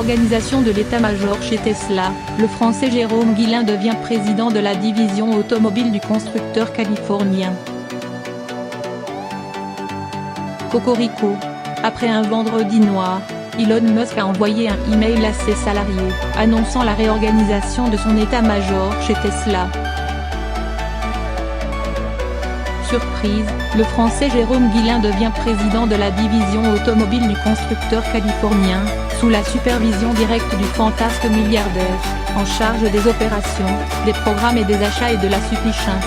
réorganisation de l'état-major chez Tesla, le Français Jérôme Guillain devient président de la division automobile du constructeur californien. Cocorico. Après un vendredi noir, Elon Musk a envoyé un email à ses salariés, annonçant la réorganisation de son état-major chez Tesla. Surprise, le Français Jérôme Guillain devient président de la division automobile du constructeur californien, sous la supervision directe du fantasque milliardaire, en charge des opérations, des programmes et des achats et de la supply chain.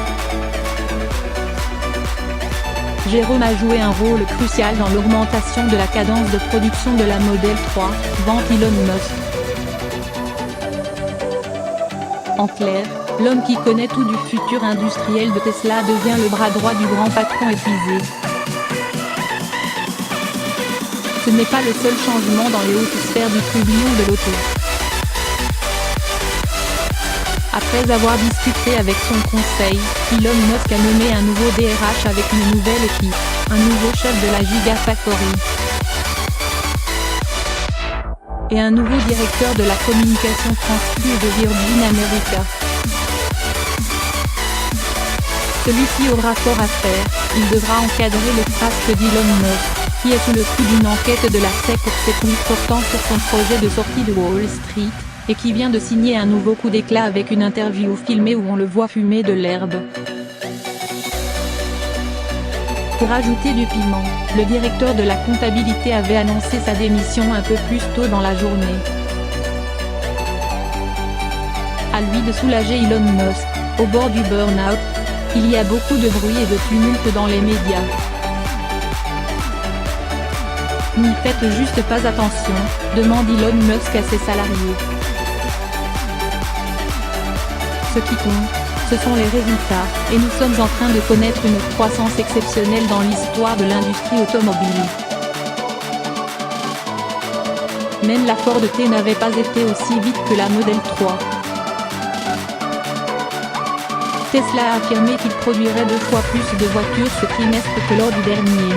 Jérôme a joué un rôle crucial dans l'augmentation de la cadence de production de la Model 3, vante Elon Musk. En clair, l'homme qui connaît tout du futur industriel de Tesla devient le bras droit du grand patron épuisé. Ce n'est pas le seul changement dans les hautes sphères du tourbillon de l'auto. Après avoir discuté avec son conseil, Elon Musk a nommé un nouveau DRH avec une nouvelle équipe, un nouveau chef de la Gigafactory et un nouveau directeur de la communication transfuse de Virgin America. Celui-ci aura fort à faire, il devra encadrer le frasque d'Elon Musk, qui est sous le coup d'une enquête de la SEC pour ses comptes portant sur son projet de sortie de Wall Street, et qui vient de signer un nouveau coup d'éclat avec une interview filmée où on le voit fumer de l'herbe. Pour ajouter du piment, le directeur de la comptabilité avait annoncé sa démission un peu plus tôt dans la journée. À lui de soulager Elon Musk, au bord du burn-out. Il y a beaucoup de bruit et de tumulte dans les médias. N'y faites juste pas attention, demande Elon Musk à ses salariés. Ce qui compte, ce sont les résultats, et nous sommes en train de connaître une croissance exceptionnelle dans l'histoire de l'industrie automobile. Même la Ford T n'avait pas été aussi vite que la Model 3. Tesla a affirmé qu'il produirait 2 fois plus de voitures ce trimestre que lors du dernier.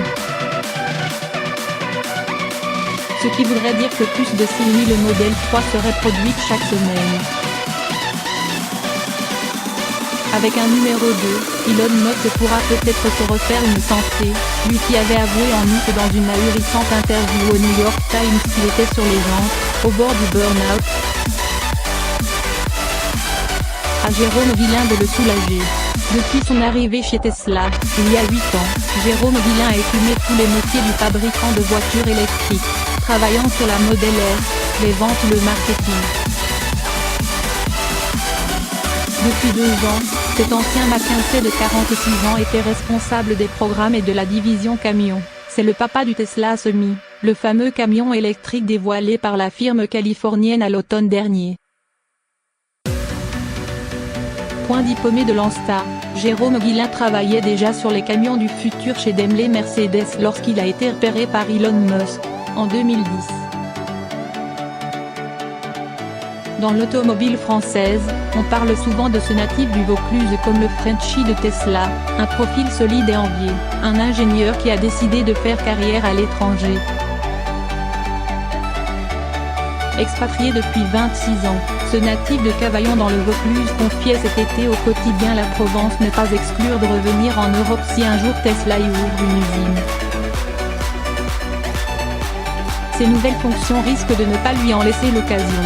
Ce qui voudrait dire que plus de 6000 Model 3 seraient produites chaque semaine. Avec un numéro 2, Elon Musk pourra peut-être se refaire une santé, lui qui avait avoué en août dans une ahurissante interview au New York Times qu'il était sur les jambes, au bord du burn-out. À Jérôme Guillain de le soulager. Depuis son arrivée chez Tesla, il y a 8 ans, Jérôme Guillain a écumé tous les métiers du fabricant de voitures électriques, travaillant sur la Model S, les ventes ou le marketing. Depuis 2 ans, cet ancien McKinsey de 46 ans était responsable des programmes et de la division camion. C'est le papa du Tesla Semi, le fameux camion électrique dévoilé par la firme californienne à l'automne dernier. Point diplômé de l'ANSTA, Jérôme Guillain travaillait déjà sur les camions du futur chez Daimler Mercedes lorsqu'il a été repéré par Elon Musk, en 2010. Dans l'automobile française, on parle souvent de ce natif du Vaucluse comme le Frenchie de Tesla, un profil solide et envié, un ingénieur qui a décidé de faire carrière à l'étranger. Expatrié depuis 26 ans, ce natif de Cavaillon dans le Vaucluse confiait cet été au quotidien La Provence ne pas exclure de revenir en Europe si un jour Tesla y ouvre une usine. Ses nouvelles fonctions risquent de ne pas lui en laisser l'occasion.